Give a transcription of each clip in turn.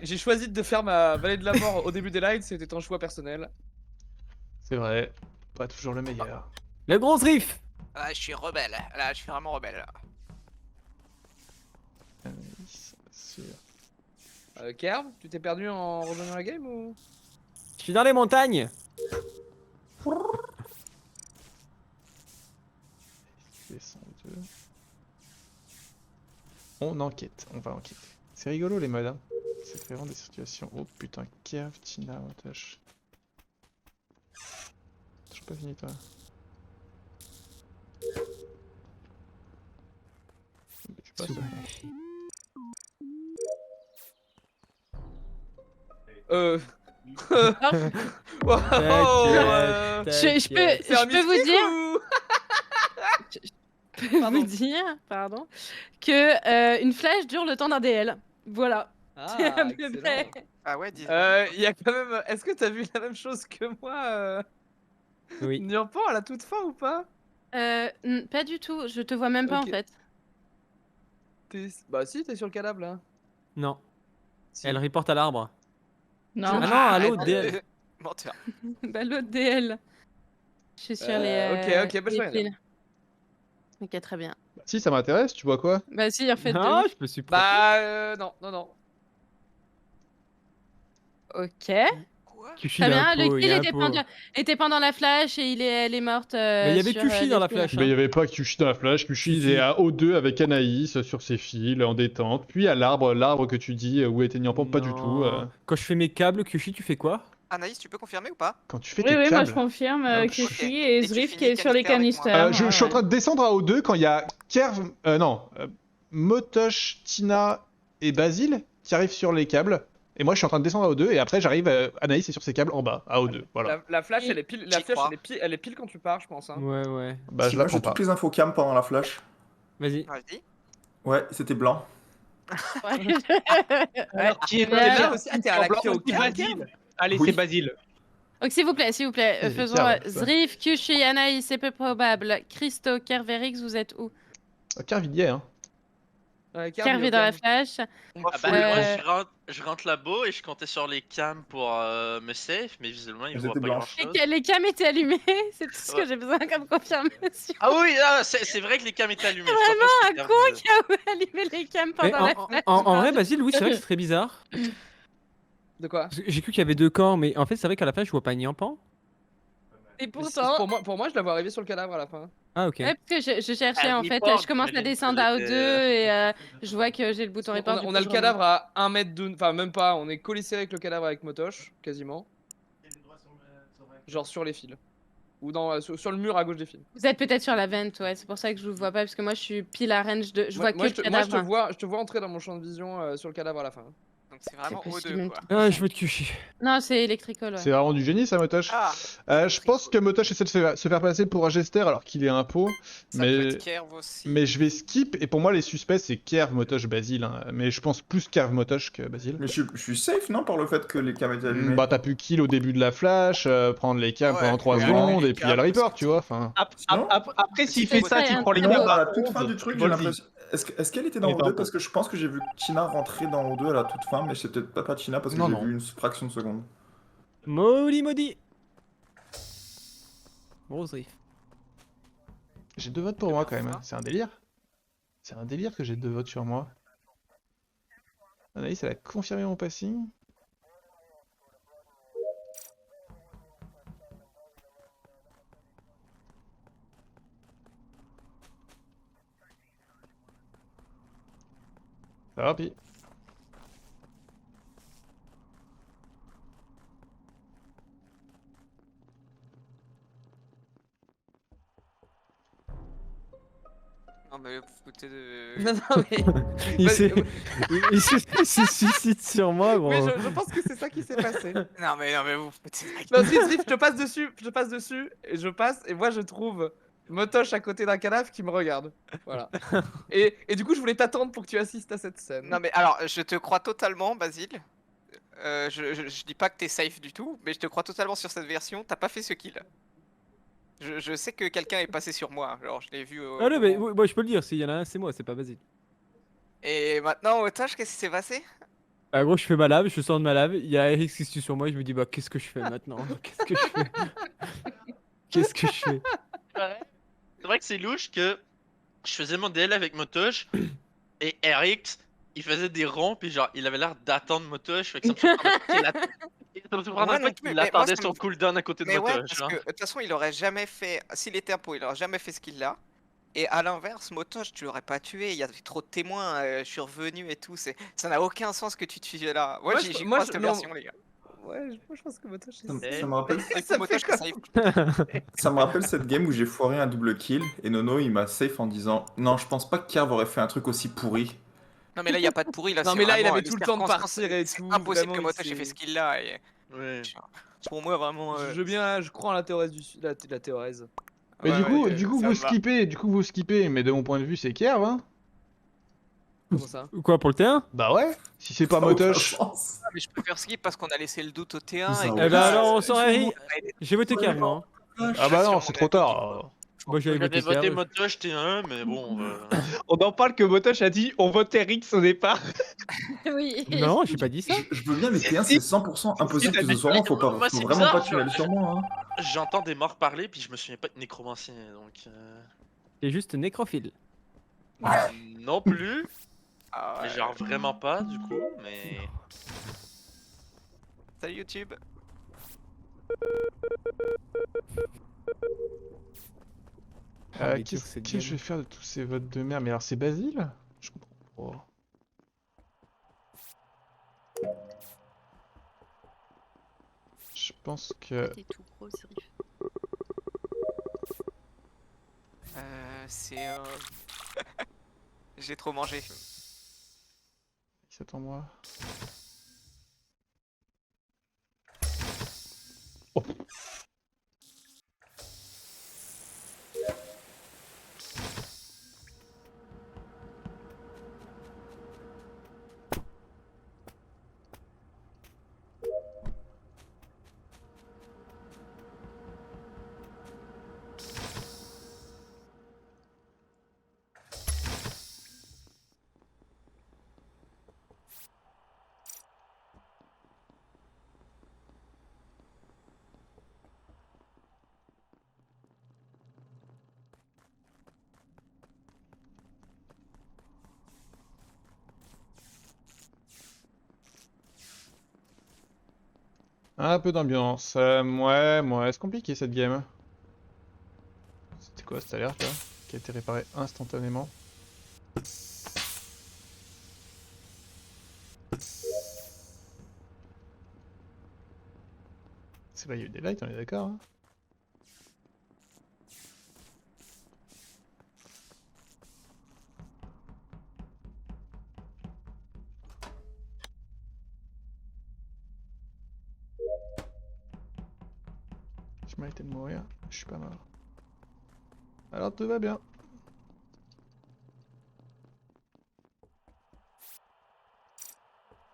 J'ai choisi de faire ma vallée de la mort au début des lights, c'était un choix personnel. C'est vrai, pas toujours le meilleur. Le gros riff. Ah, je suis rebelle. Là, je suis vraiment rebelle. Là. Anaïs, sûr. Kerv, tu t'es perdu en rejoignant la game ou? Je suis dans les montagnes. Descendeux. On enquête, on va enquêter. C'est rigolo les modes, hein. C'est vraiment des situations. Oh putain, Kev, Tina, Otash. Toujours pas fini toi. Tu passes, toi. Wow, T'inquiète, c'est un Je peux vous mystique dire, ou... je peux vous dire, pardon, que une flèche dure le temps d'un DL. Voilà. C'est à Ah, peu excellent. près. Ah ouais, dis. Il y a quand même... Est-ce que t'as vu la même chose que moi Oui. Nurpan à la toute fin ou pas? Pas du tout. Je te vois même pas Ok. en fait. Bah si, t'es sur le cadavre là. Non. Si. Elle reporte à l'arbre. Non. Ah non, allô, arrête DL. de mentir. Bah l'autre DL. Je suis sur les. ok, bah je les vais rien dire. fils. Ok, très bien. Si, ça m'intéresse, tu vois quoi? Bah si, en fait. de Non, ouf. je me suis Bah non. Ok. Quoi? Kushi, Très il a bien. un pot, Le il kill a un était pot. pendant la flash et elle est morte. Mais il y avait sur, Kushi dans la les fils. flash. Mais il y avait pas Kushi dans la flash, Kushi il est à O2 avec Anaïs sur ses fils en détente, puis à l'arbre que tu dis où était Nyampan, pas du tout. Non. Quand je fais mes câbles, Kushi, tu fais quoi? Anaïs, tu peux confirmer ou pas? Quand tu fais Oui, tes oui, moi je câbles. confirme Ah, que ok. je suis Et et tu Zrif finis qui est sur les canister avec moi. canisters. Je suis en train de descendre à O2 quand il y a Kerv, Motosh, Tina et Basile qui arrivent sur les câbles. Et moi je suis en train de descendre à O2 et après j'arrive, Anaïs est sur ses câbles en bas, à O2. Voilà. La flash, elle est pile, la J'y flèche, crois. elle est pile quand tu pars, je pense. Hein. Ouais. Bah Si, je moi la j'ai prends pas. toutes les infos cam pendant la flash. Vas-y. Vas-y. Ouais, c'était blanc. Ouais. Alors, qui est Mais T'es là là aussi. Ah, t'es à la blanc qui au aussi, cadre, Basile. Allez, Oui. c'est Basile. Donc s'il vous plaît, C'est faisons Kerv, ça. Zrif, Kushi, Anaïs, c'est peu probable. Christo, Kerverix, vous êtes où? Kerv il y est, hein. Kerv, il est Kerv est au dans la cadre. flash. Moi, je rentre là-bas et je comptais sur les cams pour me save, mais visiblement, ils Elles voient étaient pas blanches. grand-chose. Les cams étaient allumés, c'est tout ce que Ouais. j'ai besoin comme confirmation. Ah oui, c'est vrai que les cams étaient allumés. Vraiment un con qui a allumé les cams Mais pendant la flash. en vrai, Basile, oui, c'est vrai que c'est très bizarre. De quoi? Parce que j'ai cru qu'il y avait deux camps, mais en fait, c'est vrai qu'à la fin, je vois pas Nyampan. Et Mais pourtant, pour moi, je la vois arriver sur le cadavre à la fin. Ah, ok. ouais, parce que je cherchais Ah, en fait, report, je commence à j'imagine descendre qu'elle à O2 était- et je vois que j'ai le bouton report. On a le cadavre à 1 mètre de... Enfin, même pas, on est collé serré avec le cadavre avec Motosh, quasiment. Genre sur les fils. Ou sur le mur à gauche des fils. Vous êtes peut-être sur la vente, ouais, c'est pour ça que je vous vois pas, parce que moi je suis pile à range de. Je vois que Moi, le cadavre. je te vois entrer dans mon champ de vision sur le cadavre à la fin. Donc c'est vraiment C'est possible, O2 même quoi. Ah, je veux te Kushi. Non, c'est Electrical, ouais. C'est vraiment du génie ça, Motosh. Ah, Je pense que Motosh essaie de se faire passer pour un Jester alors qu'il est un pot. ça peut Mais... être Kerv aussi. Mais je vais skip, et pour moi les suspects c'est Kerv, Motosh, Basile. Hein. Mais je pense plus Kerv, Motosh que Basile. Mais je suis safe, non, par le fait que les cams étaient allumées. Bah t'as pu kill au début de la flash, prendre les cams Ouais, pendant 3 ouais, secondes, les et puis il y a le cams, report, parce tu vois. Enfin... Sinon- Après, s'il C'est fait ça, vrai, tu hein. prends les Non, cams. à la toute fin du truc, j'ai Vas-y. l'impression. Est-ce qu'elle était dans Elle est O2 pas parce que je pense que j'ai vu Tina rentrer dans O2 à la toute fin, mais c'est peut-être pas Tina parce que Non, j'ai non. vu une fraction de seconde. Molly maudit. Gros riff. J'ai 2 votes pour moi quand même, hein. C'est un délire. C'est un délire que j'ai 2 votes sur moi. Anaïs, elle a confirmé mon passing. Ça va, Pi? Non mais vous foutez de. Non, mais... Il Bah, se suicide sur moi, gros. Mais je pense que c'est ça qui s'est passé. Non mais vous foutez de la Non, Zrif, je te passe dessus, et je passe, et moi je trouve Motosh à côté d'un cadavre qui me regarde. Voilà. Et du coup, je voulais t'attendre pour que tu assistes à cette scène. Non mais alors, je te crois totalement, Basile. Je dis pas que t'es safe du tout, mais je te crois totalement sur cette version. T'as pas fait ce kill. Je sais que quelqu'un est passé sur moi. Alors je l'ai vu. Ah non, mais moi je peux le dire, s'il y en a un, c'est moi, c'est pas Basile. Et maintenant, Otage, qu'est-ce qui s'est passé? Ah, gros, je fais ma lave, je sors de ma lave, il y a Eric qui se tue sur moi, et je me dis, bah, qu'est-ce que je fais maintenant? Qu'est-ce que je fais? Qu'est-ce que je fais? Ouais. C'est vrai que c'est louche que je faisais mon DL avec Motosh et Eric, il faisait des ronds, puis genre, il avait l'air d'attendre Motosh, fait que ça me surprendrait pas qu'il Moi non plus, mais qu'il moi, attendait ça son me- cooldown à côté de Mais ouais, Motosh. parce Hein. que de toute façon, il aurait jamais fait. S'il était un pot, il aurait jamais fait ce qu'il a. Et à l'inverse, Motosh, tu l'aurais pas tué. Il y avait trop de témoins. Je suis revenu et tout. Ça n'a aucun sens que tu te tues là. Moi, Moi, j'y moi, crois cette non. version, les gars. Ouais, moi je pense que Motosh Ça, est... ça me rappelle, Il Ça faut me fait Motosh que comme- ça aille. ça me rappelle cette game où j'ai foiré un double kill et Nono il m'a safe en disant non, je pense pas que Kerv aurait fait un truc aussi pourri. Non, mais là, il n'y a pas de pourri. Là, Non, c'est mais là, il vraiment avait les tout le temps de circonstances, partir et c'est tout, impossible vraiment, que il Motosh ait s'est- fait ce qu'il a. Et... Ouais. Pour moi, vraiment. Je crois en la théorie la théorie. Mais Ouais, du coup, ouais, du coup ça vous me va. skippez, mais de mon point de vue, c'est Kerv, hein. Comment ça? Quoi, pour le T1? Bah ouais, si c'est pas Ça a aucun Motosh. sens. Ah, mais je préfère skip parce qu'on a laissé le doute au T1. Ça a et aucun que Eh ben sens. alors, on sort Eric. Ouais, J'ai voté Kerv, moi. Hein. Ah bah sur non, mon c'est trop avis, tard. Moi, j'avais J'avais voté voté Kerv. Motosh T1, mais bon. On en parle que Motosh a dit on vote Eric au départ. Oui. Non, j'ai pas dit ça. Je veux bien, mais T1 c'est 100% impossible que ce soit moi, faut Moi, faut c'est vraiment bizarre, pas tuer sur moi. Hein. J'entends des morts parler, puis je me souviens pas de nécromancien, donc. C'est juste nécrophile. Non plus, Ah, mais ouais. genre vraiment pas du coup, mais. Salut YouTube. Ah, mais dur, Qu'est-ce cette que game. je vais faire de tous ces votes de merde? Mais alors c'est Basile? Je comprends pas. Je pense que... T'es tout gros, Sirif. C'est. J'ai trop mangé. C'est en moi. Un peu d'ambiance. Ouais, c'est compliqué cette game. C'était quoi cette alerte là? Qui a été réparée instantanément. C'est là, il y a eu des lights, on est d'accord, hein? Je méritais de mourir, je suis pas mort. Alors tout va bien.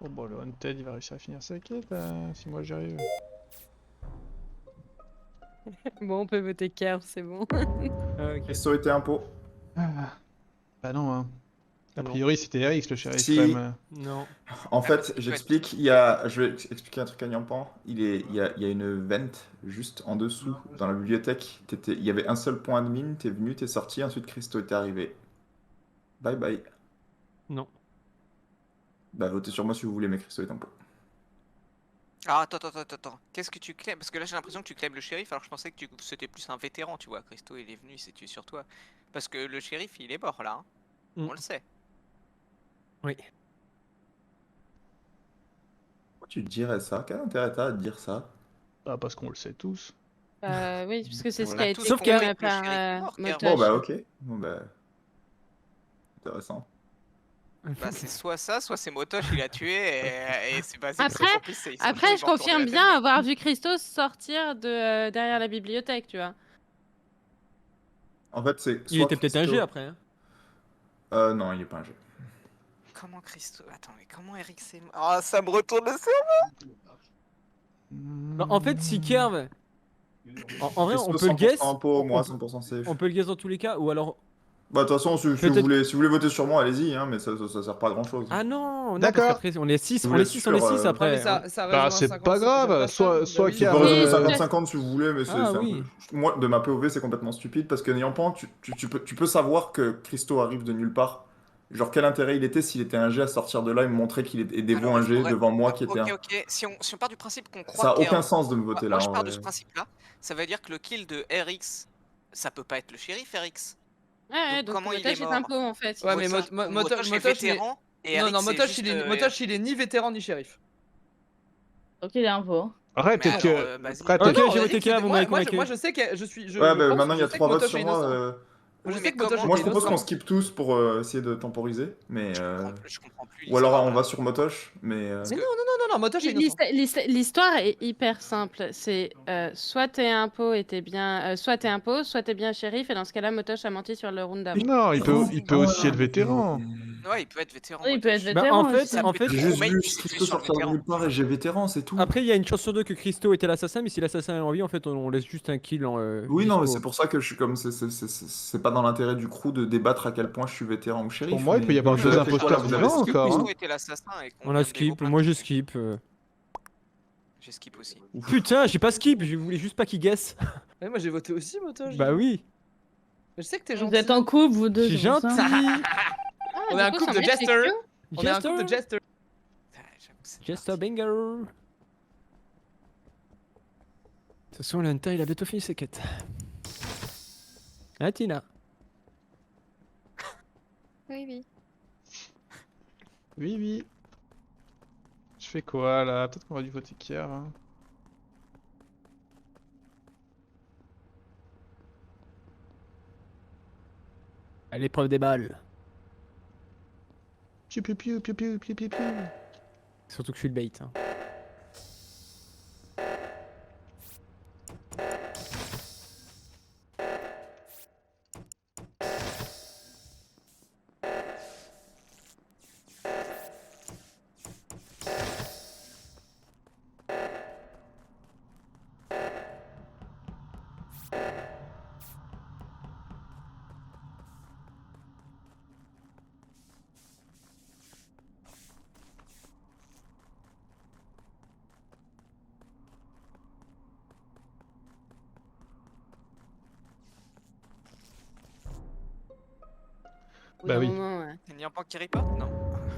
Bon, le Haunted il va réussir à finir sa quête si moi j'y arrive. Bon, on peut voter Kerv, c'est bon. Ah, ok. Ça aurait été un pot. Ah. Bah non, hein. A Non. priori c'était Eric le shérif Si. quand même. Non. En fait, j'explique, je vais expliquer un truc à Nyampan. Il y a une vente juste en dessous dans la bibliothèque. Il y avait un seul point admin, t'es venu, t'es sorti, ensuite Christo était arrivé. Bye bye. Non. Bah votez sur moi si vous voulez, mais Christo est en pot. Ah, attends. Qu'est-ce que tu claims? Parce que là, j'ai l'impression que tu claims le shérif, alors je pensais que c'était plus un vétéran, tu vois. Christo, il est venu, il s'est tué sur toi. Parce que le shérif, il est mort là. Hein. Mm. On le sait. Oui. Pourquoi tu dirais ça? Quel intérêt t'as à dire ça? Ah parce qu'on le sait tous. Oui, parce que c'est ce On qui a a été tous Sauf compris confirmé que le par shérif est mort, Kerv. Bon Motosh. bah ok. Bon bah... Intéressant. Bah, c'est soit ça, soit c'est Motosh, il a tué et c'est basé Après- Après, je confirme bien avoir vu Christos sortir de derrière la bibliothèque, tu vois. En fait c'est... Il soit était peut-être un Christo- G après. Hein. Non, il est pas un G. Comment Christo? Attends, mais comment Eric s'est mort? Ah, ça me retourne le cerveau! Non, en fait, si Kerv. En vrai, on Christo, peut le guess. 100% en pot, moi on- 100% safe. On peut le guess dans tous les cas, ou alors. Bah de toute façon, si vous Peut-être- voulez voter sur moi, allez-y, hein, mais ça sert pas à grand chose. Ah non, non, D'accord. parce qu'après, on est 6, Vous on est êtes 6, sûr, on est 6 Non, mais après. ça Bah, rejoint c'est 50, pas grave, soit bah oui. Tu Car- peux raisonner Mais- 50-50 si vous voulez, mais c'est Ah un peu- oui. Moi, de ma POV, c'est complètement stupide parce que n'ayant pas, tu peux savoir que Christo arrive de nulle part. Genre, quel intérêt il était s'il était un G à sortir de là et me montrer qu'il est dévot Alors, un il G faudrait- devant moi qui était Ok, un. ok. Si on part du principe qu'on croit Ça a qu'il y a aucun un- sens de me voter là. Moi, je en pars de vrai. ce principe-là. Ça veut dire que le kill de RX, ça peut pas être le shérif RX. Ouais, Donc, donc comment il Motosh est est mort un pot en fait. Ouais, Ouais, mais ça. Motosh, est il est... vétéran et Non, RX, non, c'est Motosh, juste, Motosh, il est ni vétéran ni shérif. Donc il est un pot. Arrête, Mais peut-être alors, que. Basile- Après, Ok, peut-être- j'ai voté K, vous m'avez convaincu. Moi, je sais que je suis... Ouais, je bah pense- maintenant il y a je sais que 3 votes Motosh sur est moi. innocent. Je Oui, sais mais que Motosh comment- Moi, est je propose qu'on innocent. skip tous pour essayer de temporiser. Mais. Je comprends plus. Ou alors l'histoire, on là. va sur Motosh, mais. Mais non, Motosh est innocent. L'histoire est hyper simple. C'est soit t'es un pot et t'es bien, soit t'es un pot, soit t'es bien shérif. Et dans ce cas-là, Motosh a menti sur le round d'avant. Non, il peut aussi être vétéran. Ouais, il peut être vétéran. Oui, il peut être Motosh. Bah, vétéran. en fait, aussi. en fait, J'ai juste Mec, vu c'est Christo sur le sortir de vétéran. nulle part et j'ai vétéran, c'est tout. après, il y a une chance sur deux que Christo était l'assassin, mais si l'assassin est en vie, en fait, on laisse juste un kill en. Oui, non, mais dispo. c'est pour ça que je suis comme. C'est pas dans l'intérêt du crew de débattre à quel point je suis vétéran ou shérif. Pour moi, il peut y mais- avoir mais deux vous avez fait quoi, là, imposteurs vous avez vivants skip encore, Christo hein. Christo était l'assassin et qu'on On vient a de skip, dévo moi je plein de- skip. J'ai skip aussi. Putain, j'ai pas skip, je voulais juste pas qu'il guesse. Ouais, moi, j'ai voté aussi, Motosh. Bah oui, Je sais que t'es Vous gentil. êtes en couple, vous deux. je suis c'est pour ça. gentil. On est un couple de Jester. On est un couple de Jester. Ah, j'avoue que c'est Just a parti. banger. De toute façon, l'Hunter il a bientôt fini ses quêtes. Ah, Tina. Oui, oui. Oui, oui. Je fais quoi là? Peut-être qu'on aurait dû voter Kier. Hein. À l'épreuve des balles. Piu piu piu piu piu piu piu piu. Surtout que je suis le bait. Hein. Bah oui. Il n'y a pas qui reporte? Non.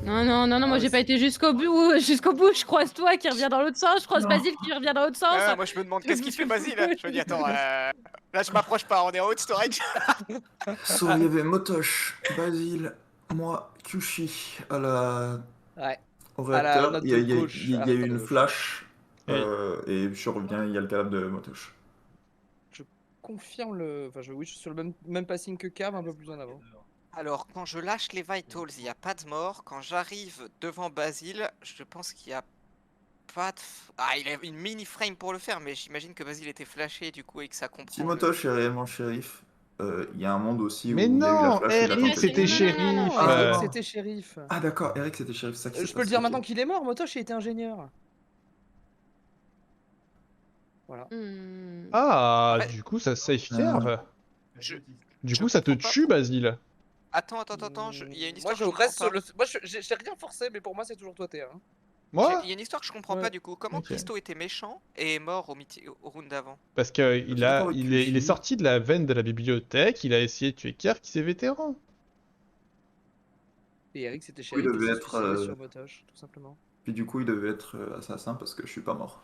Non, moi Ah, j'ai c'est- pas été jusqu'au bout. Jusqu'au bout, je croise toi qui revient dans l'autre sens, je croise Basile qui revient dans l'autre sens. Ah, moi je me demande qu'est-ce qu'il fait Basile là. Je me dis attends, là je m'approche pas, on est en haute storage. So, il y avait Motosh, Basile, moi, Kyushi à la. Ouais. Au À la réacteur. note Il y a, de il y a- gauche, il y a à la eu note de une gauche. flash. Oui. Et je reviens, il y a le cadavre de Motosh. Confirme le. Enfin, oui, je suis sur le même passing que Cave, un peu plus en avant. Alors quand je lâche les vitals, il n'y a pas de mort. Quand j'arrive devant Basile, je pense qu'il y a pas de. Ah, il a une mini frame pour le faire, mais j'imagine que Basile était flashé du coup et que ça comprend. Si Motosh est réellement shérif, il y a un monde aussi Mais où il y a eu la non, flash. et il a Eric tenté de- c'était shérif. Ah, Eric, d'accord. c'était shérif. Ah d'accord, Eric c'était shérif, c'est ça qui s'est Je peux le passé, dire ok. maintenant qu'il est mort, Motosh il était ingénieur. Voilà. Hmm. Ah, Ouais. du coup ça safe Kerv. Je- Du je coup ça te comprends pas. tue Basile. Attends, il y a une histoire. Moi je que reste sur comprends le. Moi j'ai rien forcé, mais pour moi c'est toujours toi T1. pas. Moi? Il y a une histoire que je comprends Ouais. pas du coup. Comment Ok. Christo était méchant et est mort au round d'avant? Parce que d'accord avec il est Kyushi. sorti de la veine de la bibliothèque, il a essayé de tuer Kerv qui s'est vétéran. Et Eric c'était Oui, shérif. il devait s'est être, suicidé sur Motosh, tout simplement. Puis du coup il devait être assassin parce que je suis pas mort.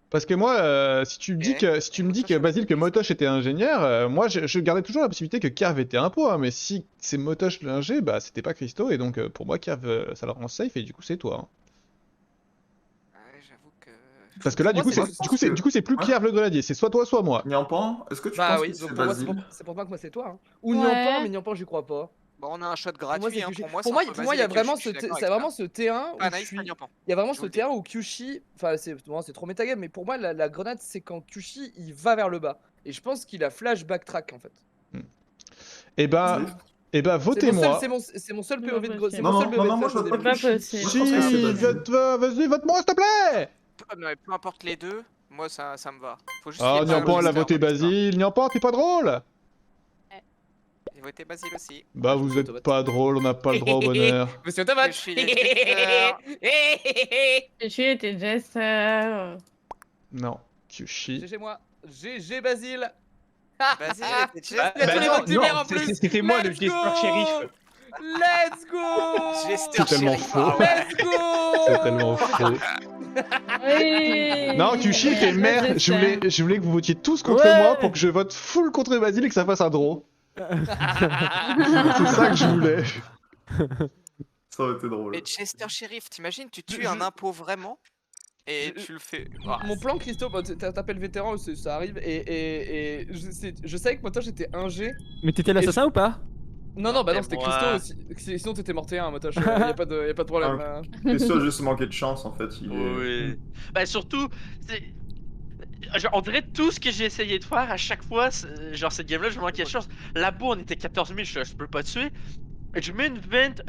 Parce que moi, si tu me dis Ok. que, si tu me dis que Basile, que Motosh était ingénieur, moi je gardais toujours la possibilité que Kerv était un pot, hein, mais si c'est Motosh l'ingé, bah c'était pas Christo, et donc pour moi Kerv ça le rend safe, et du coup c'est toi. Hein. Ouais, j'avoue que. Parce que là, Pour du moi, coup, c'est- du coup, c'est plus Hein Kerv le grenadier, c'est soit toi, soit moi. Nyampan, est-ce que tu Bah penses oui, que donc c'est pour moi c'est Basile? pour moi que moi c'est toi. Hein. Ou Ouais. Nyampan, mais Nyampan j'y crois pas. Bon, on a un shot Pour moi, gratuit. c'est Hein. Kyushi. Pour moi, Pour moi, il y a vraiment ce c'est vraiment ce T1 où Pas je Anaïs, suis. pas Nyampan. Il y a vraiment Je ce vous le dis. T1 où Kyushi, enfin c'est trop métagame, mais pour moi la grenade c'est quand Kyushi il va vers le bas. Et je pense qu'il a flash backtrack en fait. Et bah, Oui. votez-moi. C'est mon seul Non, POV de parce que- c'est Non, mon seul non, POV non, de moi, flash au je vote début. pas Pas Kyushi. possible. Moi, je Si, pense que c'est Basile. vas-y, vote-moi, s'il te plaît. Mais peu importe les deux, moi ça me va. Faut juste Ah, qu'il y ait pas Nyampan, un elle a mystère voté dans l'histoire. Basile. Nyampan, t'es pas drôle. Et voté Basile aussi. Bah, vous êtes pas drôle, on n'a pas le droit au bonheur. Monsieur Thomas. Je suis le Kyushi était Jester. Non, Kyushi. GG moi. GG Basile. Basile était Bah, Jester. tous les non, mots de lumière non, en plus. c'était moi le Let's gesteur go. shérif. Let's go. Jester C'est tellement shérif. faux. Ah ouais. Let's go. C'est tellement faux. Oui. Non, Kyushi était Ouais, maire. Jester. Je voulais que vous votiez tous contre Ouais. moi pour que je vote full contre Basile et que ça fasse un draw. C'est ça que je voulais. Ça aurait été drôle. Mais Jester shérif, t'imagines, tu tues Je- un impôt vraiment et Je- tu le fais. Ah, Mon plan, Christo, bah, t'appelles vétéran, ça arrive, et je savais que moi, toi, j'étais un G. Mais t'étais l'assassin ou pas? Non, non, bah non, Et c'était moi- Christo aussi. Sinon, t'étais morté un, Motoche. Y'a pas de problème. Ah. Christo a juste manqué de chance en fait. Oui. Bah surtout, genre, on dirait tout ce que j'ai essayé de faire à chaque fois, genre cette game là je manquais de chance. Là-bas on était 14 000, je peux pas tuer. Je mets une vente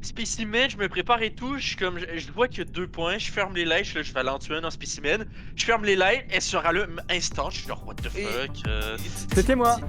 spécimen, je me prépare et tout, je vois qu'il y a 2 points, je ferme les lights, je vais aller en tuer un en spécimen, je ferme les lights, elle se rallume instant, je suis genre what the Et- fuck. C'était moi.